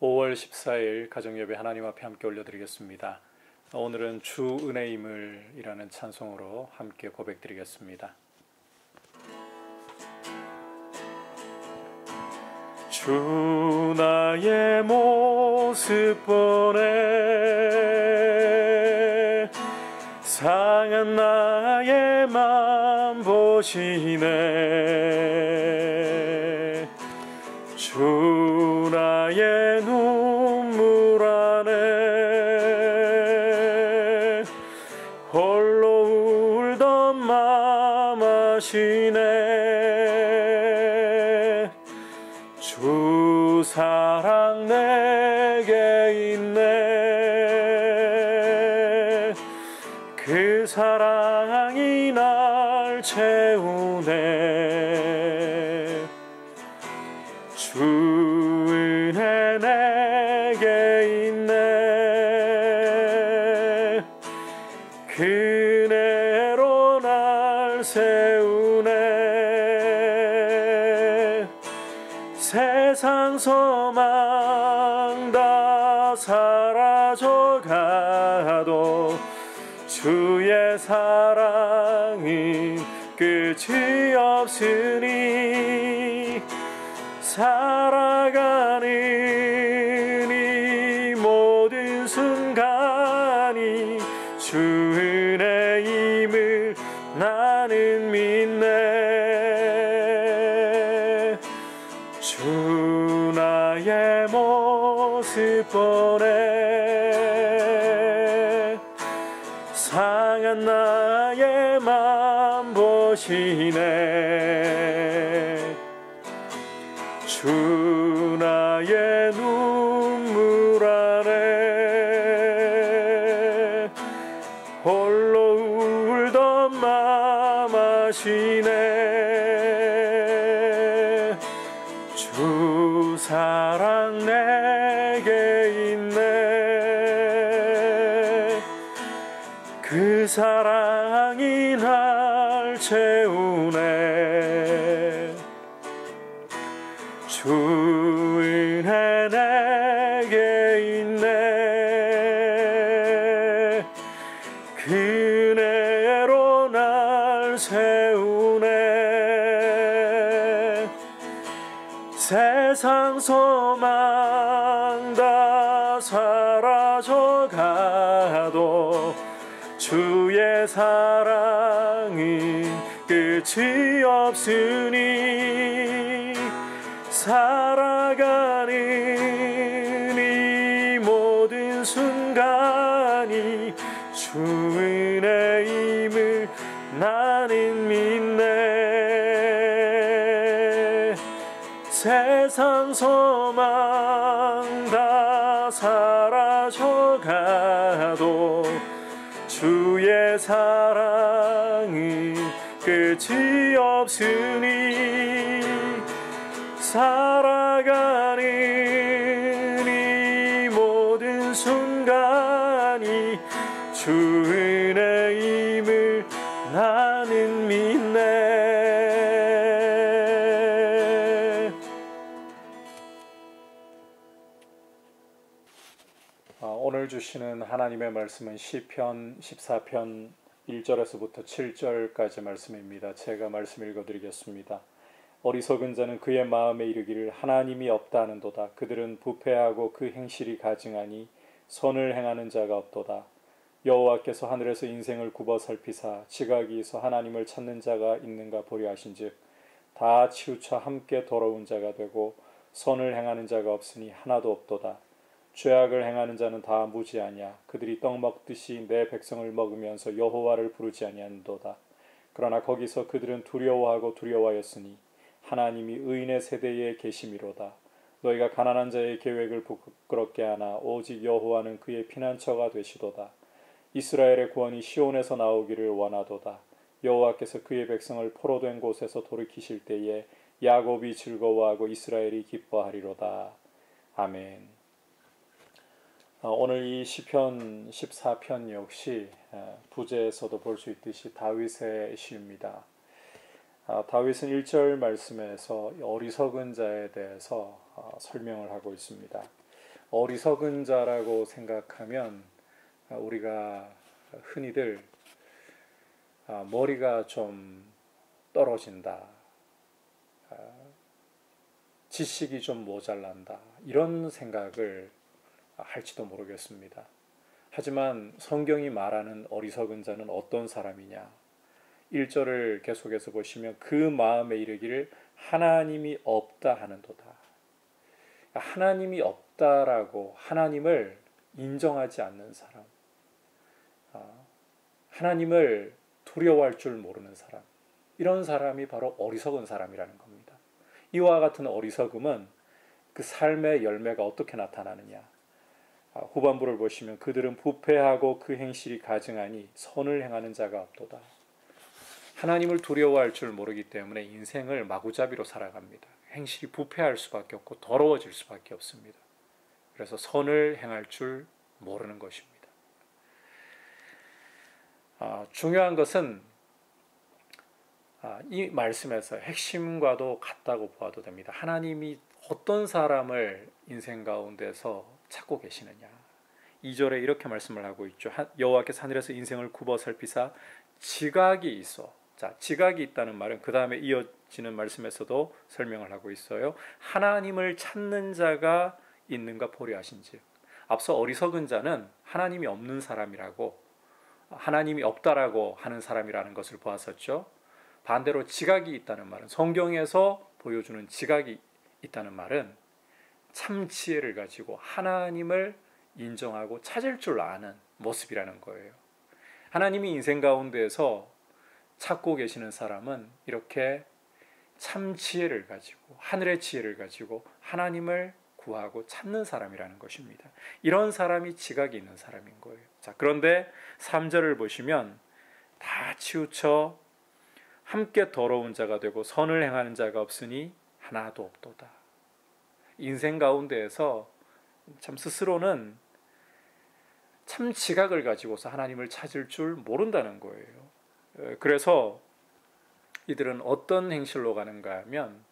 5월 14일 가정예배 하나님 앞에 함께 올려드리겠습니다. 오늘은 주 은혜임을이라는 찬송으로 함께 고백드리겠습니다. 주 나의 모습 보네, 상한 나의 맘 보시네. 주 나의 눈물 안에 홀로 울던 맘 아시네. 주 사랑 내게 있네. 그 사랑이 날 채우네. 주 은혜 내게 있네. 그네로 날 세우네. 세상 소망 다 사라져가도 주의 사랑은 끝이 없으니, 살아가는 이 모든 순간이 주 은혜임을 나는 믿네. 주 나의 모습 보네, 상한 나의 맘 보시네. 주 나의 눈물 안에 홀로 울던 맘 아시네. 주 사랑 내게 있네. 그 사랑이 날 채우네. 주 은혜 내게 있네. 그네로 날 세우네. 세상 소망 다 사라져가도 주의 사랑은 끝이 없으니, 살아가는 이 모든 순간이 주 은혜임을 나는 믿네. 세상 소망 다 사라져가도 주의 사랑은 끝이 없으니, 살아가는 이 모든 순간이 주 은혜임을 나는 믿네. 오늘 주시는 하나님의 말씀은 시편 14편 1절에서부터 7절까지 말씀입니다. 제가 말씀 읽어드리겠습니다. 어리석은 자는 그의 마음에 이르기를 하나님이 없다 하는도다. 그들은 부패하고 그 행실이 가증하니 선을 행하는 자가 없도다. 여호와께서 하늘에서 인생을 굽어 살피사 지각이서 하나님을 찾는 자가 있는가 보려 하신즉 다 치우쳐 함께 더러운 자가 되고 선을 행하는 자가 없으니 하나도 없도다. 죄악을 행하는 자는 다 무지하냐. 그들이 떡 먹듯이 내 백성을 먹으면서 여호와를 부르지 아니하는도다. 그러나 거기서 그들은 두려워하고 두려워하였으니 하나님이 의인의 세대에 계심이로다. 너희가 가난한 자의 계획을 부끄럽게 하나 오직 여호와는 그의 피난처가 되시도다. 이스라엘의 구원이 시온에서 나오기를 원하도다. 여호와께서 그의 백성을 포로된 곳에서 돌이키실 때에 야곱이 즐거워하고 이스라엘이 기뻐하리로다. 아멘. 오늘 이 시편 14편 역시 부제에서도 볼 수 있듯이 다윗의 시입니다. 다윗은 1절 말씀에서 어리석은 자에 대해서 설명을 하고 있습니다. 어리석은 자라고 생각하면 우리가 흔히들 머리가 좀 떨어진다, 지식이 좀 모자란다, 이런 생각을 할지도 모르겠습니다. 하지만 성경이 말하는 어리석은 자는 어떤 사람이냐? 1절을 계속해서 보시면 그 마음에 이르기를 하나님이 없다 하는도다. 하나님이 없다라고 하나님을 인정하지 않는 사람, 하나님을 두려워할 줄 모르는 사람, 이런 사람이 바로 어리석은 사람이라는 겁니다. 이와 같은 어리석음은 그 삶의 열매가 어떻게 나타나느냐? 후반부를 보시면 그들은 부패하고 그 행실이 가증하니 선을 행하는 자가 없도다. 하나님을 두려워할 줄 모르기 때문에 인생을 마구잡이로 살아갑니다. 행실이 부패할 수밖에 없고 더러워질 수밖에 없습니다. 그래서 선을 행할 줄 모르는 것입니다. 중요한 것은 이 말씀에서 핵심과도 같다고 보아도 됩니다. 하나님이 어떤 사람을 인생 가운데서 찾고 계시느냐. 2절에 이렇게 말씀을 하고 있죠. 여호와께서 하늘에서 인생을 굽어 살피사 지각이 있어. 자, 지각이 있다는 말은 그 다음에 이어지는 말씀에서도 설명을 하고 있어요. 하나님을 찾는 자가 있는가 보려 하신즉. 앞서 어리석은 자는 하나님이 없는 사람이라고, 하나님이 없다라고 하는 사람이라는 것을 보았었죠. 반대로 지각이 있다는 말은, 성경에서 보여주는 지각이 있다는 말은 참 지혜를 가지고 하나님을 인정하고 찾을 줄 아는 모습이라는 거예요. 하나님이 인생 가운데에서 찾고 계시는 사람은 이렇게 참 지혜를 가지고, 하늘의 지혜를 가지고 하나님을 구하고 찾는 사람이라는 것입니다. 이런 사람이 지각이 있는 사람인 거예요. 자, 그런데 3절을 보시면 다 치우쳐 함께 더러운 자가 되고 선을 행하는 자가 없으니 하나도 없도다. 인생 가운데에서 참 스스로는 참 지각을 가지고서 하나님을 찾을 줄 모른다는 거예요. 그래서 이들은 어떤 행실로 가는가 하면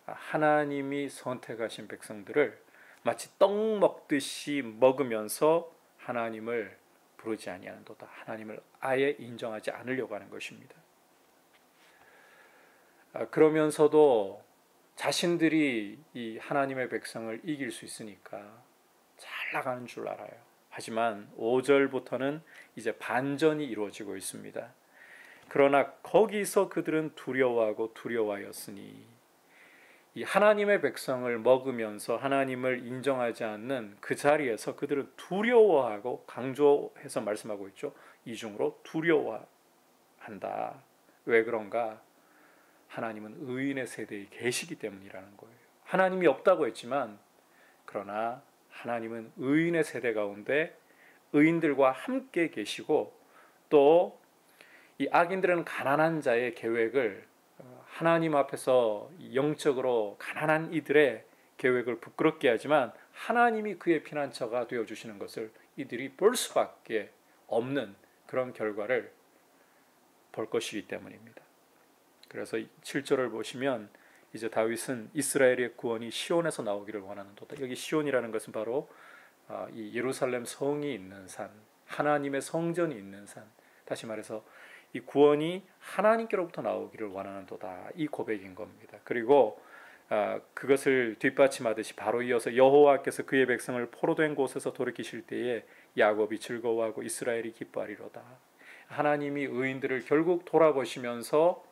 하나님이 선택하신 백성들을 마치 떡 먹듯이 먹으면서 하나님을 부르지 아니하는도다. 하나님을 아예 인정하지 않으려고 하는 것입니다. 그러면서도 자신들이 이 하나님의 백성을 이길 수 있으니까 잘 나가는 줄 알아요. 하지만 5절부터는 이제 반전이 이루어지고 있습니다. 그러나 거기서 그들은 두려워하고 두려워하였으니, 이 하나님의 백성을 먹으면서 하나님을 인정하지 않는 그 자리에서 그들은 두려워하고, 강조해서 말씀하고 있죠. 이중으로 두려워한다. 왜 그런가? 하나님은 의인의 세대에 계시기 때문이라는 거예요. 하나님이 없다고 했지만, 그러나 하나님은 의인의 세대 가운데 의인들과 함께 계시고, 또 이 악인들은 가난한 자의 계획을, 하나님 앞에서 영적으로 가난한 이들의 계획을 부끄럽게 하지만 하나님이 그의 피난처가 되어주시는 것을 이들이 볼 수밖에 없는 그런 결과를 볼 것이기 때문입니다. 그래서 7절을 보시면 이제 다윗은 이스라엘의 구원이 시온에서 나오기를 원하는도다. 여기 시온이라는 것은 바로 이 예루살렘 성이 있는 산, 하나님의 성전이 있는 산, 다시 말해서 이 구원이 하나님께로부터 나오기를 원하는도다. 이 고백인 겁니다. 그리고 그것을 뒷받침하듯이 바로 이어서 여호와께서 그의 백성을 포로된 곳에서 돌이키실 때에 야곱이 즐거워하고 이스라엘이 기뻐하리로다. 하나님이 의인들을 결국 돌아보시면서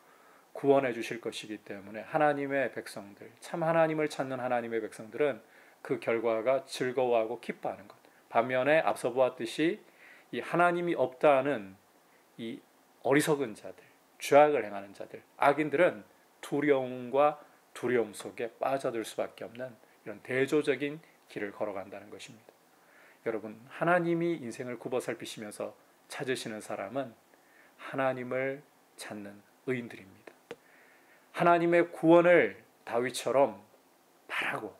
구원해 주실 것이기 때문에 하나님의 백성들, 참 하나님을 찾는 하나님의 백성들은 그 결과가 즐거워하고 기뻐하는 것. 반면에 앞서 보았듯이 이 하나님이 없다는 이 어리석은 자들, 죄악을 행하는 자들, 악인들은 두려움과 두려움 속에 빠져들 수밖에 없는 이런 대조적인 길을 걸어간다는 것입니다. 여러분, 하나님이 인생을 굽어 살피시면서 찾으시는 사람은 하나님을 찾는 의인들입니다. 하나님의 구원을 다윗처럼 바라고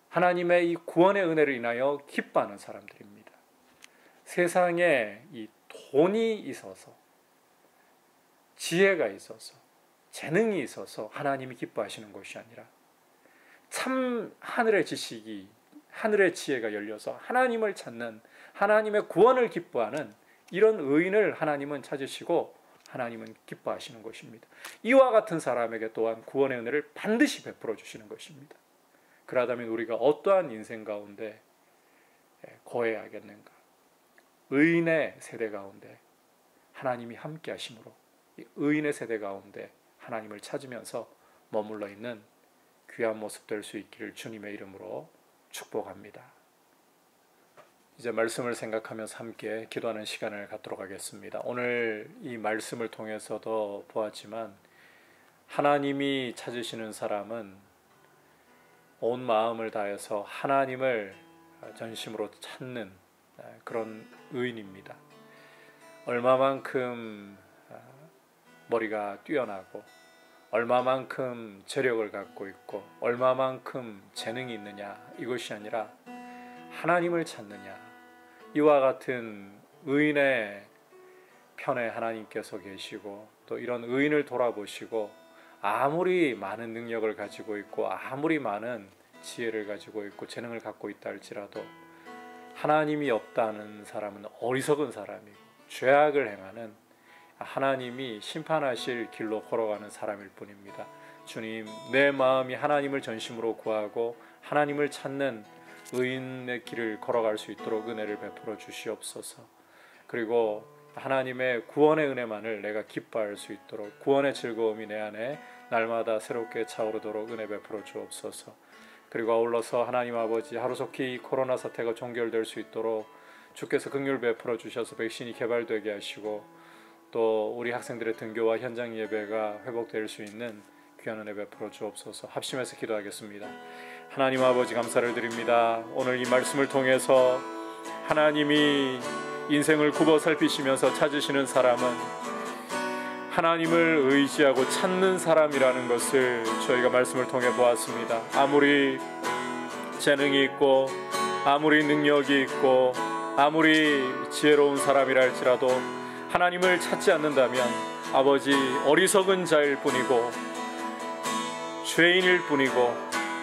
하나님의 이 구원의 은혜를 인하여 기뻐하는 사람들입니다. 세상에 이 돈이 있어서, 지혜가 있어서, 재능이 있어서 하나님이 기뻐하시는 것이 아니라 참 하늘의 지식이, 하늘의 지혜가 열려서 하나님을 찾는, 하나님의 구원을 기뻐하는 이런 의인을 하나님은 찾으시고 하나님은 기뻐하시는 것입니다. 이와 같은 사람에게 또한 구원의 은혜를 반드시 베풀어 주시는 것입니다. 그러다면 우리가 어떠한 인생 가운데 거해야겠는가? 의인의 세대 가운데 하나님이 함께 하심으로 의인의 세대 가운데 하나님을 찾으면서 머물러 있는 귀한 모습 될 수 있기를 주님의 이름으로 축복합니다. 이제 말씀을 생각하면서 함께 기도하는 시간을 갖도록 하겠습니다. 오늘 이 말씀을 통해서도 보았지만 하나님이 찾으시는 사람은 온 마음을 다해서 하나님을 전심으로 찾는 그런 의인입니다. 얼마만큼 머리가 뛰어나고 얼마만큼 재력을 갖고 있고 얼마만큼 재능이 있느냐 이것이 아니라 하나님을 찾느냐, 이와 같은 의인의 편에 하나님께서 계시고 또 이런 의인을 돌아보시고 아무리 많은 능력을 가지고 있고 아무리 많은 지혜를 가지고 있고 재능을 갖고 있다 할지라도 하나님이 없다는 사람은 어리석은 사람이고 죄악을 행하는 하나님이 심판하실 길로 걸어가는 사람일 뿐입니다. 주님, 내 마음이 하나님을 전심으로 구하고 하나님을 찾는 의인의 길을 걸어갈 수 있도록 은혜를 베풀어 주시옵소서. 그리고 하나님의 구원의 은혜만을 내가 기뻐할 수 있도록 구원의 즐거움이 내 안에 날마다 새롭게 차오르도록 은혜 베풀어 주옵소서. 그리고 아울러서 하나님 아버지, 하루속히 이 코로나 사태가 종결될 수 있도록 주께서 긍휼 베풀어 주셔서 백신이 개발되게 하시고 또 우리 학생들의 등교와 현장 예배가 회복될 수 있는 귀한 은혜 베풀어 주옵소서. 합심해서 기도하겠습니다. 하나님 아버지, 감사를 드립니다. 오늘 이 말씀을 통해서 하나님이 인생을 굽어 살피시면서 찾으시는 사람은 하나님을 의지하고 찾는 사람이라는 것을 저희가 말씀을 통해 보았습니다. 아무리 재능이 있고 아무리 능력이 있고 아무리 지혜로운 사람이라 할지라도 하나님을 찾지 않는다면 아버지, 어리석은 자일 뿐이고 죄인일 뿐이고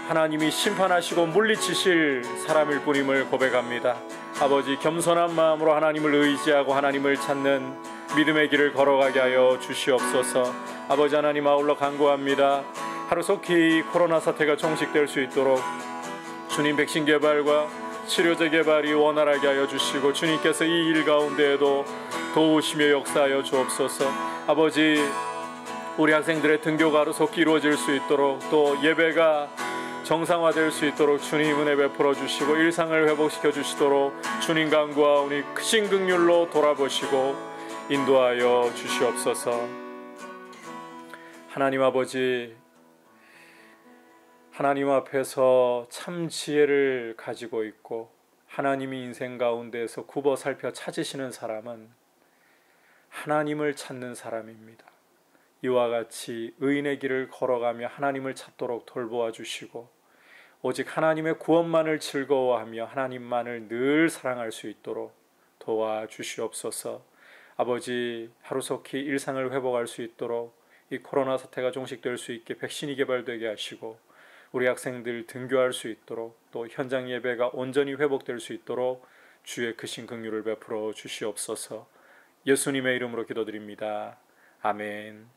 하나님이 심판하시고 물리치실 사람일 뿐임을 고백합니다. 아버지, 겸손한 마음으로 하나님을 의지하고 하나님을 찾는 믿음의 길을 걸어가게 하여 주시옵소서. 아버지 하나님, 아울러 간구합니다. 하루속히 코로나 사태가 종식될 수 있도록 주님 백신 개발과 치료제 개발이 원활하게 하여 주시고 주님께서 이 일 가운데에도 도우시며 역사하여 주옵소서. 아버지, 우리 학생들의 등교가 하루속히 이루어질 수 있도록 또 예배가 정상화될 수 있도록 주님 은혜 베풀어 주시고 일상을 회복시켜 주시도록 주님 간구하오니 크신 긍휼로 돌아보시고 인도하여 주시옵소서. 하나님 아버지, 하나님 앞에서 참 지혜를 가지고 있고 하나님이 인생 가운데에서 굽어 살펴 찾으시는 사람은 하나님을 찾는 사람입니다. 이와 같이 의인의 길을 걸어가며 하나님을 찾도록 돌보아 주시고 오직 하나님의 구원만을 즐거워하며 하나님만을 늘 사랑할 수 있도록 도와주시옵소서. 아버지, 하루속히 일상을 회복할 수 있도록 이 코로나 사태가 종식될 수 있게 백신이 개발되게 하시고 우리 학생들 등교할 수 있도록 또 현장 예배가 온전히 회복될 수 있도록 주의 크신 긍휼을 베풀어 주시옵소서. 예수님의 이름으로 기도드립니다. 아멘.